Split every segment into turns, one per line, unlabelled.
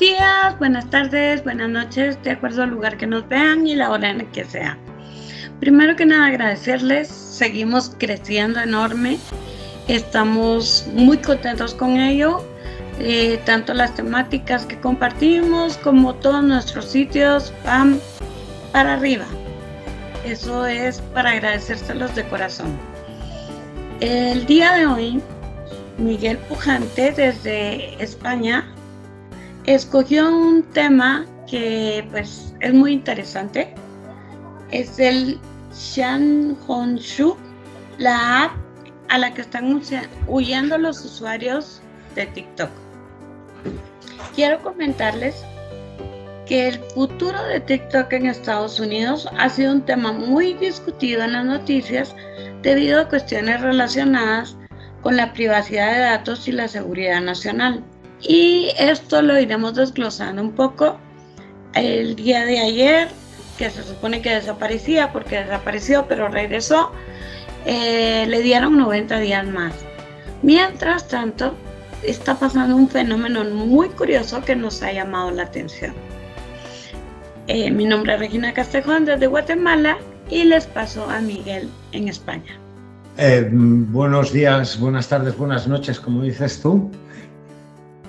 días, buenas tardes, buenas noches, de acuerdo al lugar que nos vean y la hora en la que sea. Primero que nada, agradecerles, seguimos creciendo enorme, estamos muy contentos con ello, tanto las temáticas que compartimos como todos nuestros sitios van para arriba. Eso es para agradecérselos de corazón. El día de hoy, Miguel Pujante desde España escogió un tema que pues es muy interesante. Es el Xianhongshu, la app a la que están huyendo los usuarios de TikTok. Quiero comentarles que el futuro de TikTok en Estados Unidos ha sido un tema muy discutido en las noticias debido a cuestiones relacionadas con la privacidad de datos y la seguridad nacional. Y esto lo iremos desglosando un poco. El día de ayer, que se supone que desaparecía porque desapareció pero regresó, le dieron 90 días más. Mientras tanto, está pasando un fenómeno muy curioso que nos ha llamado la atención. Mi nombre es Regina Castejón desde Guatemala y les paso a Miguel en España.
Buenos días, buenas tardes, buenas noches, como dices tú.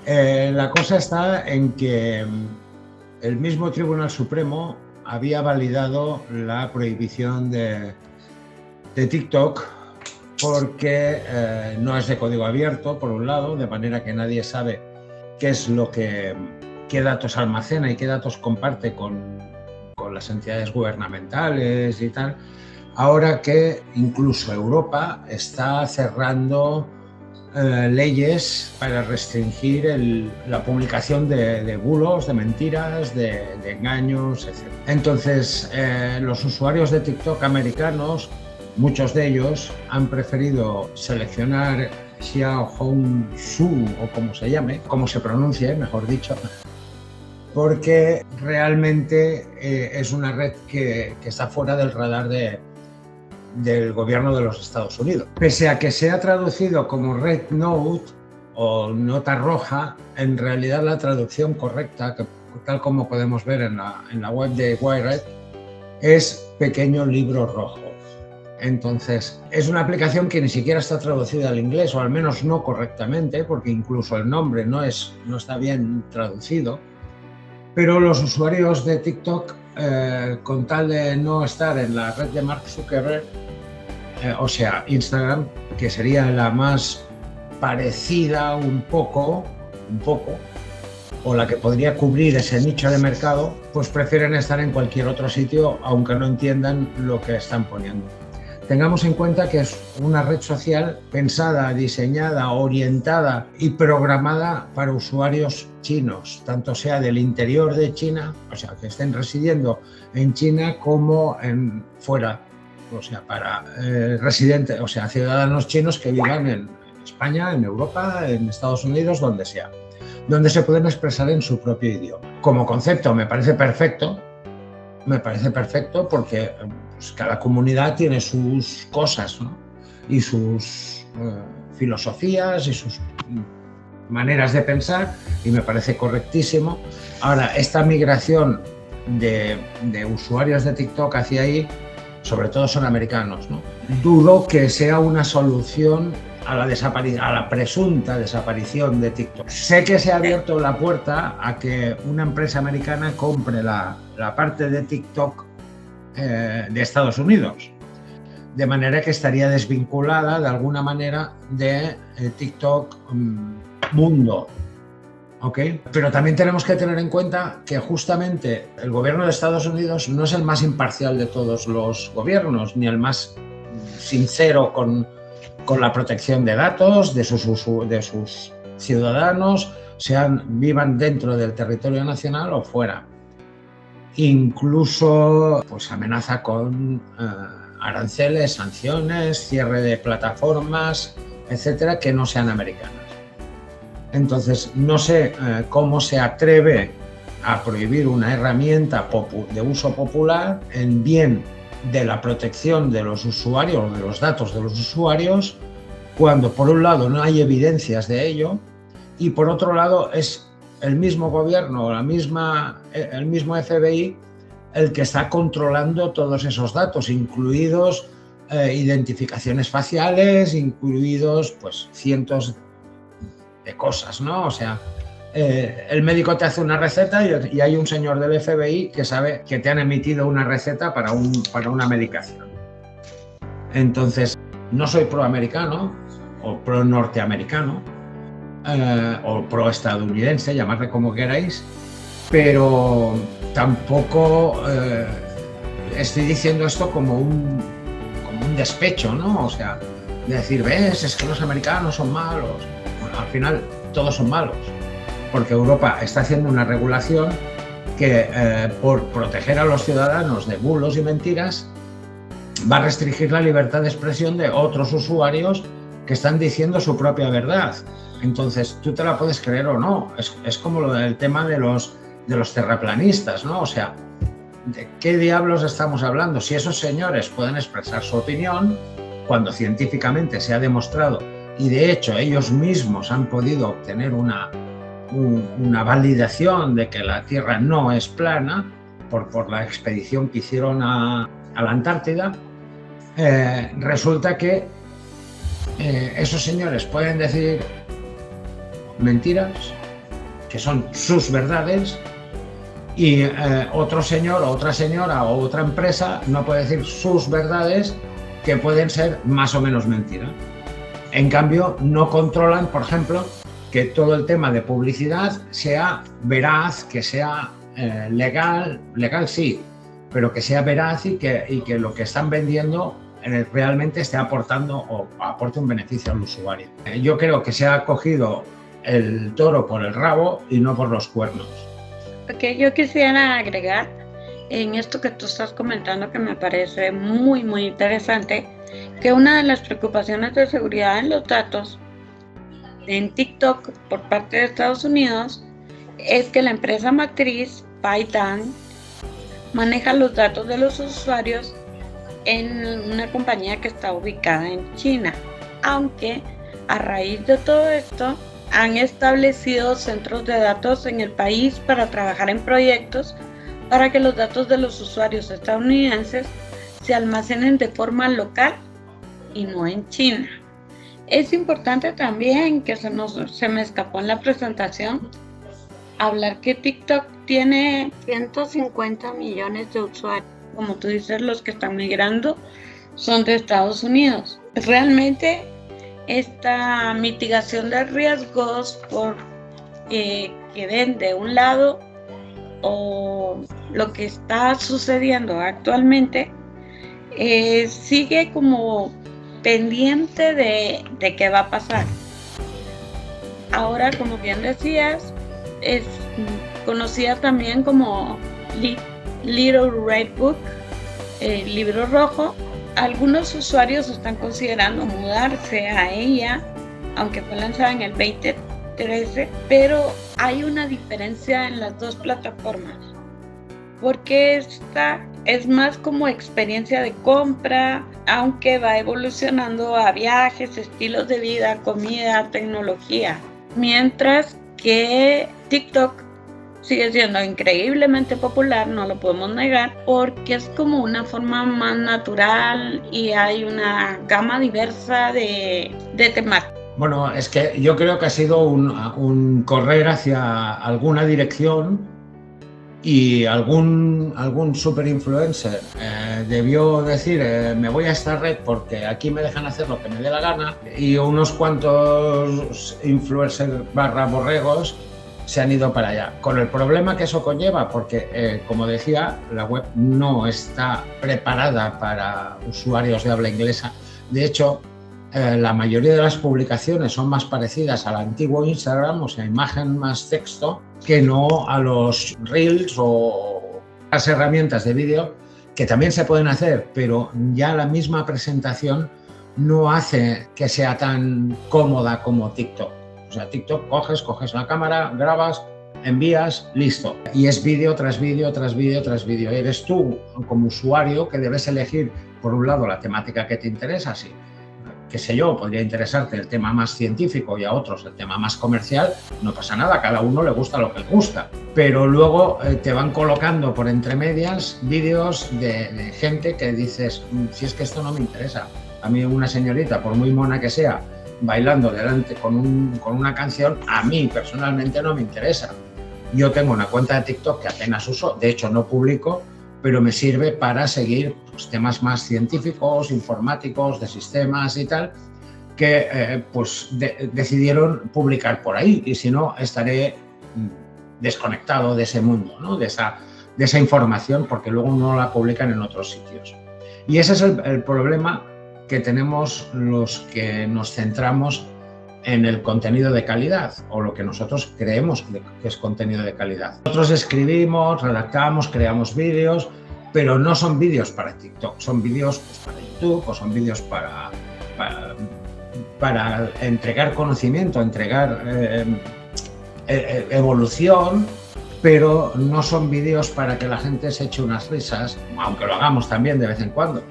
La cosa está en que el mismo Tribunal Supremo había validado la prohibición de TikTok porque no es de código abierto, por un lado, de manera que nadie sabe qué datos almacena y qué datos comparte con las entidades gubernamentales y tal. Ahora que incluso Europa está cerrando leyes para restringir la publicación de bulos, de mentiras, de engaños, etc. Entonces, los usuarios de TikTok americanos, muchos de ellos han preferido seleccionar Xiaohongshu, o como se llame, como se pronuncie, mejor dicho, porque realmente es una red que está fuera del radar del gobierno de los Estados Unidos. Pese a que sea traducido como Red Note o nota roja, en realidad la traducción correcta, tal como podemos ver en la web de Wired, es pequeño libro rojo. Entonces, es una aplicación que ni siquiera está traducida al inglés, o al menos no correctamente, porque incluso el nombre no está bien traducido. Pero los usuarios de TikTok, con tal de no estar en la red de Mark Zuckerberg, o sea, Instagram, que sería la más parecida un poco, o la que podría cubrir ese nicho de mercado, pues prefieren estar en cualquier otro sitio, aunque no entiendan lo que están poniendo. Tengamos en cuenta que es una red social pensada, diseñada, orientada y programada para usuarios chinos, tanto sea del interior de China, o sea, que estén residiendo en China, como fuera, o sea, para residentes, o sea, ciudadanos chinos que vivan en España, en Europa, en Estados Unidos, donde sea, donde se pueden expresar en su propio idioma. Como concepto me parece perfecto porque pues, cada comunidad tiene sus cosas, ¿no? Y sus filosofías y sus maneras de pensar, y me parece correctísimo. Ahora, esta migración de usuarios de TikTok hacia ahí, sobre todo son americanos, ¿no? Dudo que sea una solución a la presunta desaparición de TikTok. Sé que se ha abierto la puerta a que una empresa americana compre la parte de TikTok de Estados Unidos, de manera que estaría desvinculada de alguna manera de TikTok mundo. ¿Okay? Pero también tenemos que tener en cuenta que justamente el gobierno de Estados Unidos no es el más imparcial de todos los gobiernos, ni el más sincero con la protección de datos de sus ciudadanos, vivan dentro del territorio nacional o fuera. Incluso pues, amenaza con aranceles, sanciones, cierre de plataformas, etcétera, que no sean americanas. Entonces, no sé cómo se atreve a prohibir una herramienta de uso popular en bien de la protección de los usuarios, de los datos de los usuarios, cuando por un lado no hay evidencias de ello y por otro lado es el mismo gobierno o el mismo FBI el que está controlando todos esos datos, incluidos identificaciones faciales, incluidos pues cientos de cosas, ¿no? O sea, el médico te hace una receta y hay un señor del FBI que sabe que te han emitido una receta para una medicación. Entonces, no soy proamericano o pro norteamericano o pro estadounidense, llamadle como queráis, pero tampoco estoy diciendo esto como un despecho, ¿no? O sea, de decir, ves, es que los americanos son malos. Bueno, al final todos son malos, porque Europa está haciendo una regulación que por proteger a los ciudadanos de bulos y mentiras va a restringir la libertad de expresión de otros usuarios que están diciendo su propia verdad. Entonces, tú te la puedes creer o no. Es como lo del tema de los terraplanistas, ¿no? O sea, ¿de qué diablos estamos hablando? Si esos señores pueden expresar su opinión, cuando científicamente se ha demostrado, y de hecho ellos mismos han podido obtener una validación de que la Tierra no es plana por la expedición que hicieron a la Antártida, resulta que esos señores pueden decir mentiras, que son sus verdades, y otro señor o otra señora o otra empresa no puede decir sus verdades, que pueden ser más o menos mentira. En cambio, no controlan, por ejemplo, que todo el tema de publicidad sea veraz, que sea legal sí, pero que sea veraz y que lo que están vendiendo realmente esté aportando o aporte un beneficio al usuario. Yo creo que se ha cogido el toro por el rabo y no por los cuernos.
Ok, yo quisiera agregar en esto que tú estás comentando, que me parece muy, muy interesante, que una de las preocupaciones de seguridad en los datos en TikTok por parte de Estados Unidos es que la empresa matriz ByteDance maneja los datos de los usuarios en una compañía que está ubicada en China, aunque a raíz de todo esto han establecido centros de datos en el país para trabajar en proyectos para que los datos de los usuarios estadounidenses se almacenen de forma local y no en China. Es importante también, que se me escapó en la presentación, hablar que TikTok tiene 150 millones de usuarios. Como tú dices, los que están migrando son de Estados Unidos. Realmente esta mitigación de riesgos por que ven de un lado o lo que está sucediendo actualmente sigue como pendiente de qué va a pasar. Ahora, como bien decías, es conocida también como Little Red Book, libro rojo. Algunos usuarios están considerando mudarse a ella, aunque fue lanzada en el 2013, pero hay una diferencia en las dos plataformas, porque esta es más como experiencia de compra, aunque va evolucionando a viajes, estilos de vida, comida, tecnología, mientras que TikTok sigue siendo increíblemente popular, no lo podemos negar, porque es como una forma más natural y hay una gama diversa de temáticas.
Bueno, es que yo creo que ha sido un correr hacia alguna dirección y algún super influencer debió decir me voy a esta red porque aquí me dejan hacer lo que me dé la gana, y unos cuantos influencers /borregos se han ido para allá, con el problema que eso conlleva, porque como decía, la web no está preparada para usuarios de habla inglesa. De hecho, la mayoría de las publicaciones son más parecidas al antiguo Instagram, o sea, imagen más texto, que no a los Reels o las herramientas de vídeo, que también se pueden hacer, pero ya la misma presentación no hace que sea tan cómoda como TikTok. O sea, TikTok coges la cámara, grabas, envías, listo. Y es vídeo tras vídeo, tras vídeo, tras vídeo. Eres tú, como usuario, que debes elegir, por un lado, la temática que te interesa, sí. qué sé yo, podría interesarte el tema más científico y a otros el tema más comercial, no pasa nada, a cada uno le gusta lo que le gusta. Pero luego te van colocando por entre medias vídeos de gente que dices, si es que esto no me interesa. A mí una señorita, por muy mona que sea, bailando delante con una canción, a mí personalmente no me interesa. Yo tengo una cuenta de TikTok que apenas uso, de hecho no publico, pero me sirve para seguir pues, temas más científicos, informáticos, de sistemas y tal, que decidieron publicar por ahí, y si no estaré desconectado de ese mundo, ¿no? de esa información, porque luego no la publican en otros sitios. Y ese es el problema que tenemos los que nos centramos en el contenido de calidad, o lo que nosotros creemos que es contenido de calidad. Nosotros escribimos, redactamos, creamos vídeos, pero no son vídeos para TikTok, son vídeos pues, para YouTube, o son vídeos para entregar conocimiento, entregar evolución, pero no son vídeos para que la gente se eche unas risas, aunque lo hagamos también de vez en cuando.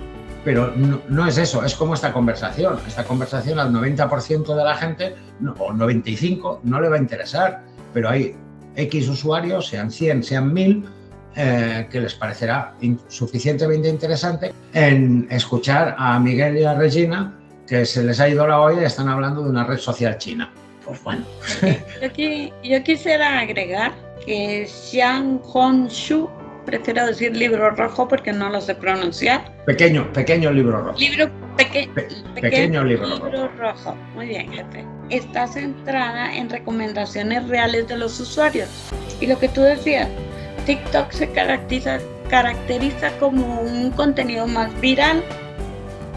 Pero no es eso, es como esta conversación. Esta conversación al 90% de la gente, o 95%, no le va a interesar. Pero hay X usuarios, sean 100, sean 1000, que les parecerá suficientemente interesante en escuchar a Miguel y a Regina, que se les ha ido la olla y están hablando de una red social china. Pues bueno.
Yo quisiera agregar que Xiang Honshu, prefiero decir libro rojo porque no lo sé pronunciar.
Pequeño libro rojo.
Pequeño libro rojo. Muy bien, jefe. Está centrada en recomendaciones reales de los usuarios. Y lo que tú decías, TikTok se caracteriza como un contenido más viral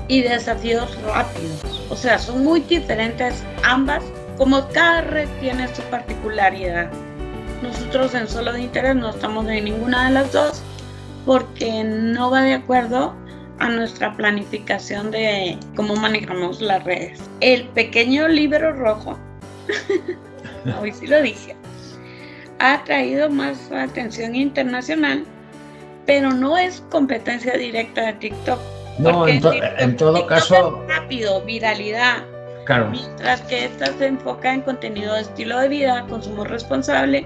y desafíos rápidos. O sea, son muy diferentes ambas, como cada red tiene su particularidad. Nosotros en Solo de Interés no estamos en ninguna de las dos porque no va de acuerdo a nuestra planificación de cómo manejamos las redes. El pequeño libro rojo, hoy sí lo dije, ha atraído más atención internacional, pero no es competencia directa de TikTok.
No, en todo caso...
Es rápido, viralidad.
Claro.
Mientras que esta se enfoca en contenido de estilo de vida, consumo responsable,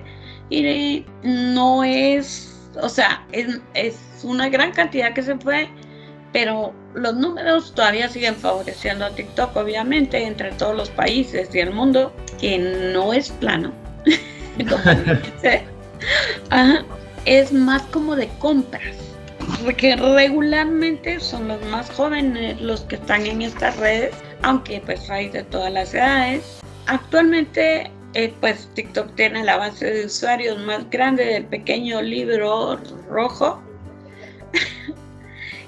y no es, o sea, es una gran cantidad que se fue, pero los números todavía siguen favoreciendo a TikTok, obviamente, entre todos los países y el mundo, que no es plano, como dice. Es más como de compras, porque regularmente son los más jóvenes los que están en estas redes, aunque pues hay de todas las edades. Actualmente pues TikTok tiene la base de usuarios más grande del pequeño libro rojo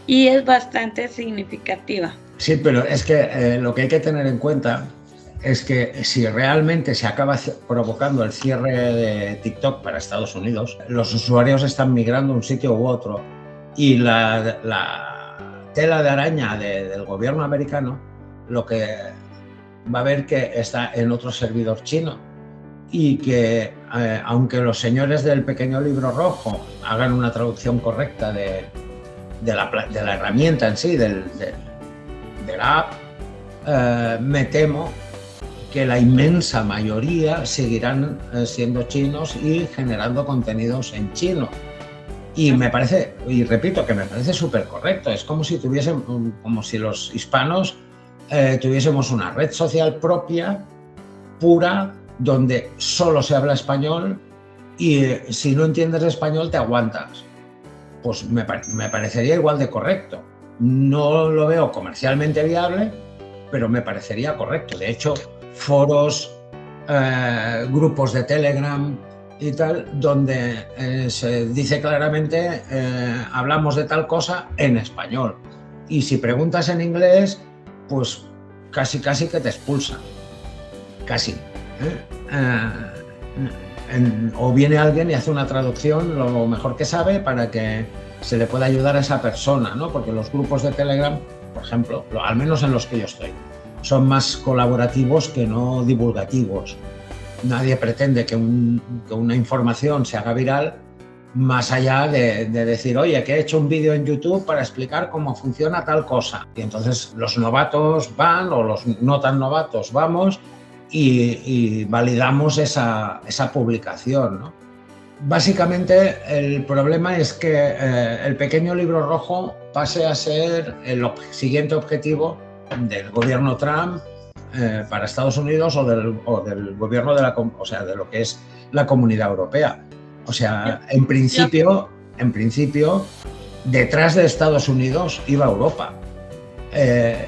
y es bastante significativa.
Sí, pero es que lo que hay que tener en cuenta es que si realmente se acaba provocando el cierre de TikTok para Estados Unidos, los usuarios están migrando de un sitio u otro, y la tela de araña del gobierno americano lo que va a ver que está en otro servidor chino, y que aunque los señores del pequeño libro rojo hagan una traducción correcta de la herramienta en sí, de la app, me temo que la inmensa mayoría seguirán siendo chinos y generando contenidos en chino. Y me parece, y repito, que me parece súper correcto. Es como si los hispanos tuviésemos una red social propia, pura, donde solo se habla español, y si no entiendes español te aguantas. Pues me parecería igual de correcto. No lo veo comercialmente viable, pero me parecería correcto. De hecho, foros, grupos de Telegram y tal, donde se dice claramente hablamos de tal cosa en español. Y si preguntas en inglés, pues casi que te expulsan. Casi. O viene alguien y hace una traducción lo mejor que sabe para que se le pueda ayudar a esa persona, ¿no? Porque los grupos de Telegram, por ejemplo, al menos en los que yo estoy, son más colaborativos que no divulgativos. Nadie pretende que una información se haga viral más allá de decir, oye, que he hecho un vídeo en YouTube para explicar cómo funciona tal cosa. Y entonces los novatos van, o los no tan novatos vamos, y validamos esa publicación, ¿no? Básicamente el problema es que el pequeño libro rojo pase a ser el siguiente objetivo del gobierno Trump para Estados Unidos o del gobierno de de lo que es la Comunidad Europea. O sea, en principio, detrás de Estados Unidos iba Europa.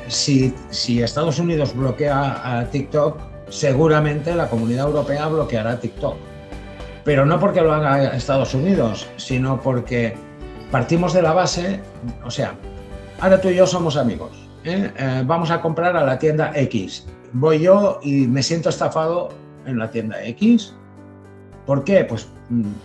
Si Estados Unidos bloquea a TikTok, seguramente la Comunidad Europea bloqueará TikTok. Pero no porque lo haga Estados Unidos, sino porque partimos de la base, o sea, ahora tú y yo somos amigos, vamos a comprar a la tienda X. Voy yo y me siento estafado en la tienda X. ¿Por qué? Pues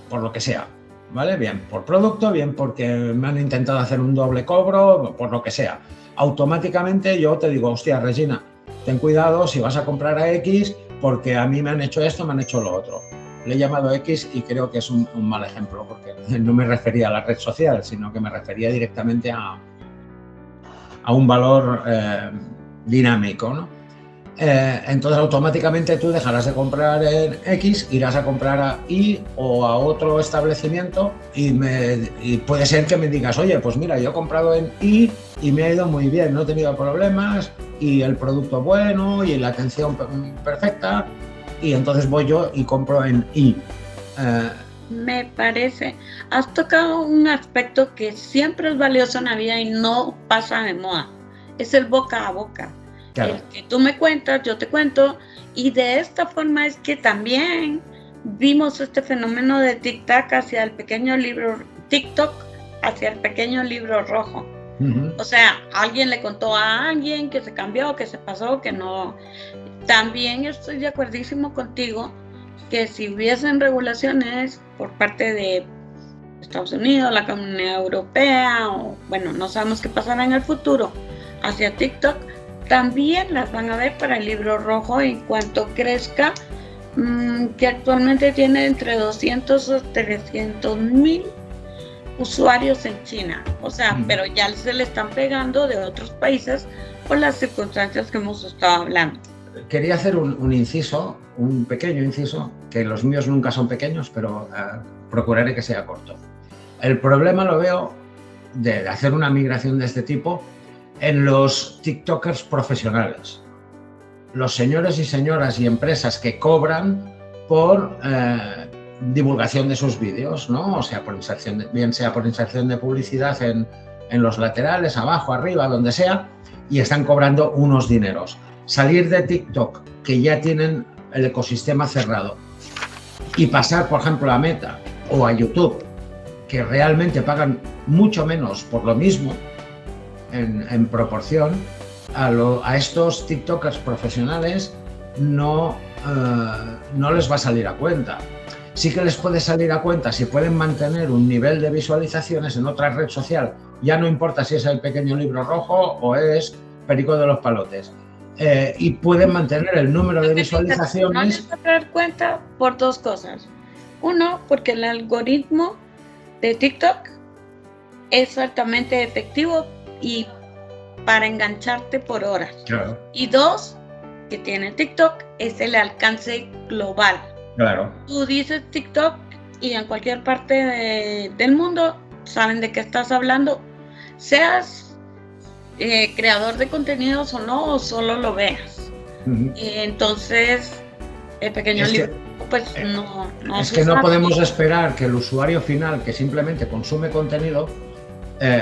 por lo que sea, ¿vale? Bien por producto, bien porque me han intentado hacer un doble cobro, por lo que sea. Automáticamente yo te digo, hostia, Regina, ten cuidado si vas a comprar a X porque a mí me han hecho esto, me han hecho lo otro. Le he llamado X y creo que es un mal ejemplo porque no me refería a la red social, sino que me refería directamente a un valor dinámico, ¿no? Entonces automáticamente tú dejarás de comprar en X, irás a comprar a Y o a otro establecimiento y puede ser que me digas, oye, pues mira, yo he comprado en Y y me ha ido muy bien, no he tenido problemas y el producto bueno y la atención perfecta, y entonces voy yo y compro en Y.
Me parece, has tocado un aspecto que siempre es valioso en la vida y no pasa de moda, es el boca a boca. Claro. El que tú me cuentas, yo te cuento, y de esta forma es que también vimos este fenómeno de TikTok hacia el pequeño libro rojo. Uh-huh. O sea, alguien le contó a alguien que se cambió, que se pasó, que no. También estoy de acuerdísimo contigo que si hubiesen regulaciones por parte de Estados Unidos, la Comunidad Europea, o bueno, no sabemos qué pasará en el futuro, hacia TikTok, también las van a ver para el libro rojo en cuanto crezca, que actualmente tiene entre 200 o 300 mil usuarios en China. O sea, pero ya se le están pegando de otros países por las circunstancias que hemos estado hablando.
Quería hacer un inciso, un pequeño inciso, que los míos nunca son pequeños, pero procuraré que sea corto. El problema lo veo de hacer una migración de este tipo en los TikTokers profesionales. Los señores y señoras y empresas que cobran por divulgación de sus vídeos, ¿no? O sea, bien sea por inserción de publicidad en los laterales, abajo, arriba, donde sea, y están cobrando unos dineros. Salir de TikTok, que ya tienen el ecosistema cerrado, y pasar, por ejemplo, a Meta o a YouTube, que realmente pagan mucho menos por lo mismo, en proporción, a estos TikTokers profesionales no les va a salir a cuenta. Sí que les puede salir a cuenta si pueden mantener un nivel de visualizaciones en otra red social, ya no importa si es el pequeño libro rojo o es Perico de los Palotes, y pueden mantener el número de visualizaciones.
No les va a dar cuenta por dos cosas. Uno, porque el algoritmo de TikTok es altamente efectivo y para engancharte por horas.
Claro.
Y dos, que tiene TikTok es el alcance global.
Claro.
Tú dices TikTok y en cualquier parte del mundo saben de qué estás hablando, seas creador de contenidos o no, o solo lo veas. Uh-huh. Entonces, el pequeño libro, pues no
es que no podemos esperar que el usuario final que simplemente consume contenido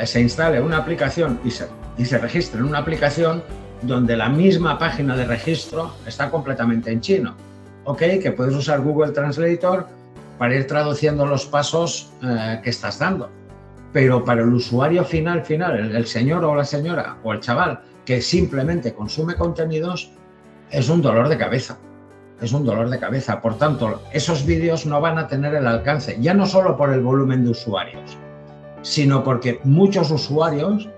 se instale una aplicación y se registre en una aplicación donde la misma página de registro está completamente en chino. Ok, que puedes usar Google Translator para ir traduciendo los pasos que estás dando. Pero para el usuario final, el señor o la señora o el chaval que simplemente consume contenidos, es un dolor de cabeza. Es un dolor de cabeza. Por tanto, esos vídeos no van a tener el alcance, ya no solo por el volumen de usuarios, sino porque muchos usuarios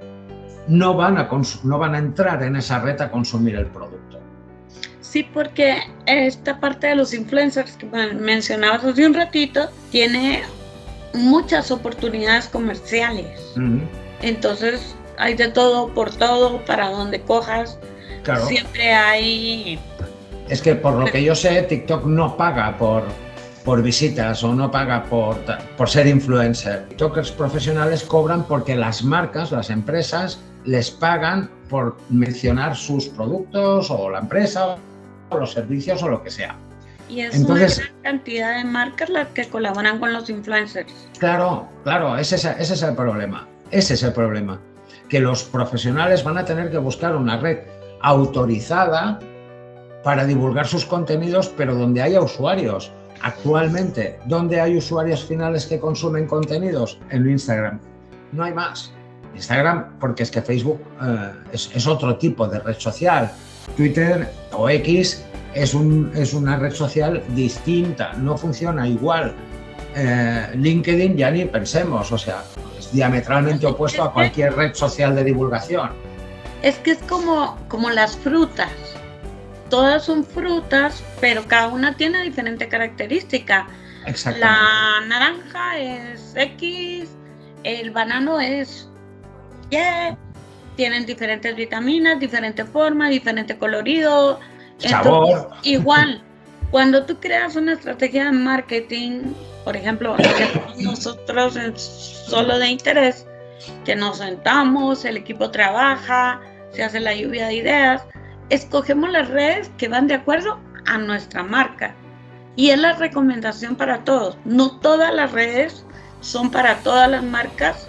no van a entrar en esa red a consumir el producto.
Sí, porque esta parte de los influencers que mencionabas hace un ratito tiene muchas oportunidades comerciales. Entonces hay de todo por todo, para donde cojas.
Claro.
Siempre hay...
Es que por lo que yo sé, TikTok no paga por visitas o no paga por ser influencer. TikTokers profesionales cobran porque las marcas, las empresas, les pagan por mencionar sus productos o la empresa o los servicios o lo que sea.
Y es entonces, una gran cantidad de marcas las que colaboran con los influencers.
Claro, ese es el problema. Ese es el problema. Que los profesionales van a tener que buscar una red autorizada para divulgar sus contenidos, pero donde haya usuarios. Actualmente, ¿dónde hay usuarios finales que consumen contenidos? En Instagram. No hay más. Instagram, porque es que Facebook es otro tipo de red social. Twitter o X es una red social distinta, no funciona igual. LinkedIn ya ni pensemos, o sea, es diametralmente opuesto a cualquier red social de divulgación.
Es que es como las frutas. Todas son frutas, pero cada una tiene diferente característica.
Exactamente.
La naranja es X, el banano es Y, tienen diferentes vitaminas, diferente forma, diferente colorido.
Sabor.
Entonces, igual, cuando tú creas una estrategia de marketing, por ejemplo, nosotros en Solo de Interés, que nos sentamos, el equipo trabaja, se hace la lluvia de ideas, escogemos las redes que van de acuerdo a nuestra marca y es la recomendación para todos. No todas las redes son para todas las marcas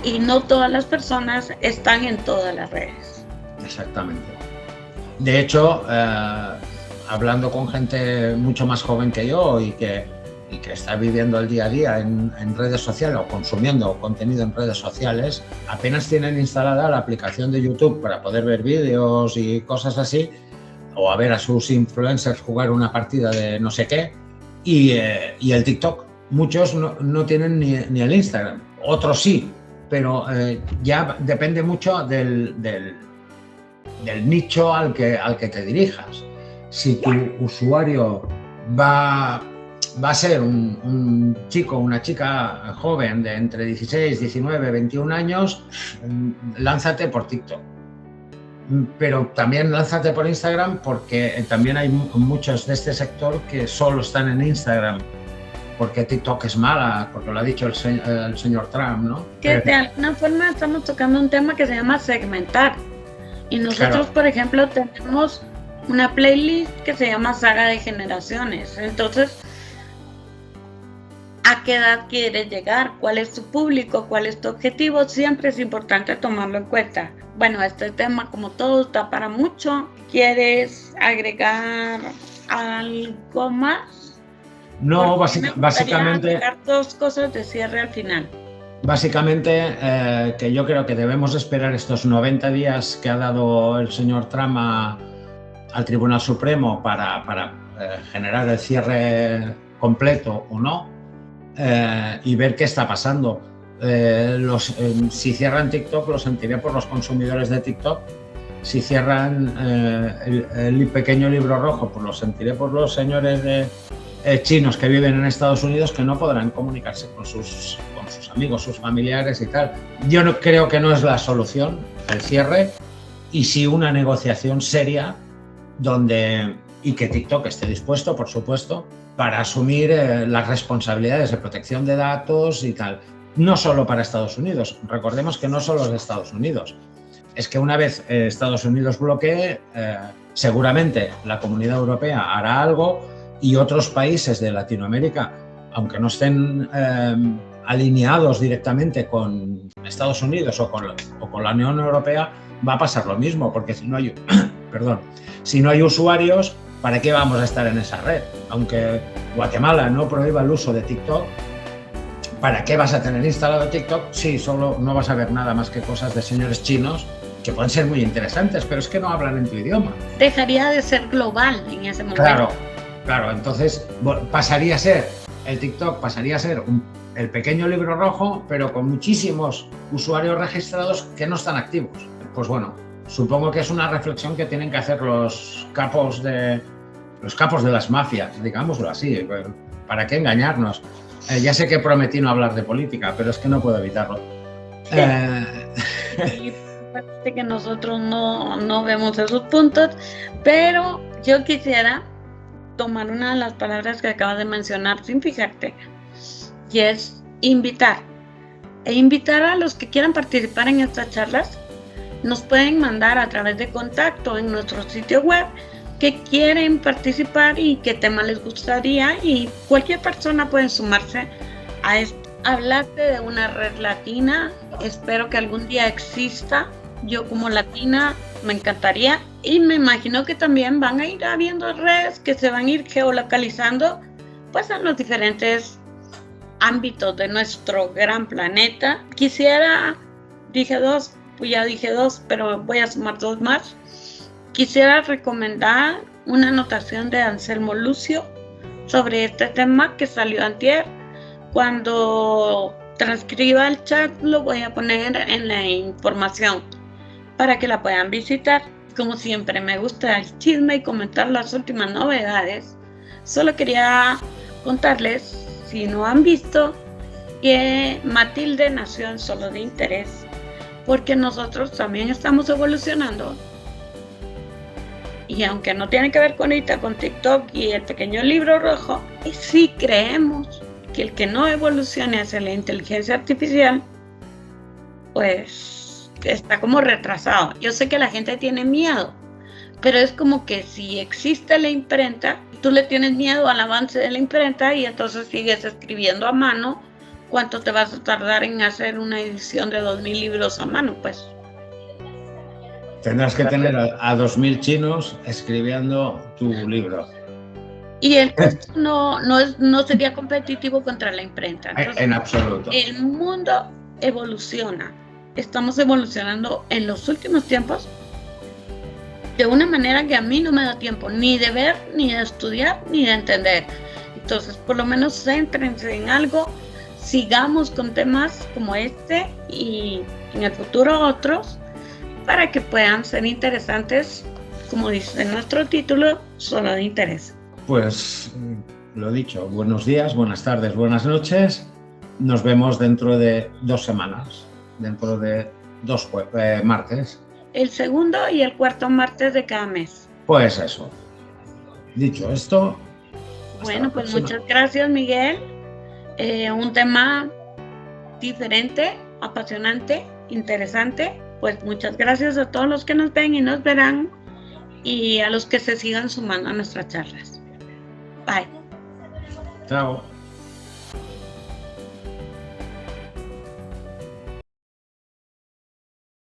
y no todas las personas están en todas las redes.
Exactamente. De hecho, hablando con gente mucho más joven que yo y que está viviendo el día a día en redes sociales o consumiendo contenido en redes sociales, apenas tienen instalada la aplicación de YouTube para poder ver vídeos y cosas así, o a ver a sus influencers jugar una partida de no sé qué, y el TikTok. Muchos no tienen ni el Instagram, otros sí, pero ya depende mucho del nicho al que te dirijas. Si tu usuario va a ser un chico o una chica joven de entre 16, 19, 21 años, lánzate por TikTok. Pero también lánzate por Instagram, porque también hay muchos de este sector que solo están en Instagram, porque TikTok es mala, porque lo ha dicho el señor Trump, ¿no?
Que de alguna forma estamos tocando un tema que se llama segmentar. Y nosotros, claro, por ejemplo, tenemos una playlist que se llama Saga de Generaciones. Entonces, ¿a qué edad quieres llegar? ¿Cuál es tu público? ¿Cuál es tu objetivo? Siempre es importante tomarlo en cuenta. Bueno, este tema, como todo, está para mucho. ¿Quieres agregar algo más?
No, básicamente...
agregar dos cosas de cierre al final.
Básicamente, que yo creo que debemos esperar estos 90 días que ha dado el señor Trump al Tribunal Supremo para generar el cierre completo o no, y ver qué está pasando. Si cierran TikTok, lo sentiré por los consumidores de TikTok. Si cierran el pequeño libro rojo, pues lo sentiré por los señores chinos que viven en Estados Unidos, que no podrán comunicarse con sus amigos, sus familiares y tal. Yo no creo que no es la solución el cierre, y sí una negociación seria y que TikTok esté dispuesto, por supuesto, para asumir las responsabilidades de protección de datos y tal. No solo para Estados Unidos. Recordemos que no solo es de Estados Unidos. Es que una vez Estados Unidos bloquee, seguramente la Comunidad Europea hará algo, y otros países de Latinoamérica, aunque no estén alineados directamente con Estados Unidos o con la Unión Europea, va a pasar lo mismo, porque si no hay, si no hay usuarios, ¿para qué vamos a estar en esa red? Aunque Guatemala no prohíba el uso de TikTok, ¿para qué vas a tener instalado TikTok si solo no vas a ver nada más que cosas de señores chinos que pueden ser muy interesantes, pero es que no hablan en tu idioma?
Dejaría de ser global en ese momento.
Claro, entonces el TikTok pasaría a ser el pequeño libro rojo, pero con muchísimos usuarios registrados que no están activos. Pues bueno, supongo que es una reflexión que tienen que hacer los capos de las mafias, digámoslo así. ¿Para qué engañarnos? Ya sé que prometí no hablar de política, pero es que no puedo evitarlo.
Y parece que nosotros no vemos esos puntos, pero yo quisiera tomar una de las palabras que acabas de mencionar sin fijarte, y es invitar. E invitar a los que quieran participar en estas charlas. Nos pueden mandar a través de contacto en nuestro sitio web que quieren participar y qué tema les gustaría, y cualquier persona puede sumarse a esto. Hablarte de una red latina, espero que algún día exista. Yo como latina me encantaría, y me imagino que también van a ir habiendo redes que se van a ir geolocalizando pues en los diferentes ámbitos de nuestro gran planeta. Dije dos, pero voy a sumar dos más. Quisiera recomendar una anotación de Anselmo Lucio sobre este tema que salió antier. Cuando transcriba el chat lo voy a poner en la información para que la puedan visitar. Como siempre, me gusta el chisme y comentar las últimas novedades. Solo quería contarles, si no han visto, que Matilde nació en Solo de Interés, porque nosotros también estamos evolucionando. Y aunque no tiene que ver con TikTok y el pequeño libro rojo, sí creemos que el que no evolucione hacia la inteligencia artificial, pues está como retrasado. Yo sé que la gente tiene miedo, pero es como que si existe la imprenta, tú le tienes miedo al avance de la imprenta y entonces sigues escribiendo a mano. ¿Cuánto te vas a tardar en hacer una edición de 2000 libros a mano? Pues
tendrás que tener a 2000 chinos escribiendo tu libro.
Y el costo no sería competitivo contra la imprenta. Entonces,
en absoluto.
El mundo evoluciona. Estamos evolucionando en los últimos tiempos de una manera que a mí no me da tiempo ni de ver, ni de estudiar, ni de entender. Entonces, por lo menos céntrense en algo, sigamos con temas como este y en el futuro otros, para que puedan ser interesantes, como dice nuestro título, solo de interés.
Pues lo dicho, buenos días, buenas tardes, buenas noches. Nos vemos dentro de 2 semanas, dentro de 2 martes.
El segundo y el cuarto martes de cada mes.
Pues eso. Dicho esto.
Bueno, pues muchas gracias, Miguel. Un tema diferente, apasionante, interesante. Pues muchas gracias a todos los que nos ven y nos verán, y a los que se sigan sumando a nuestras charlas. Bye.
Chao.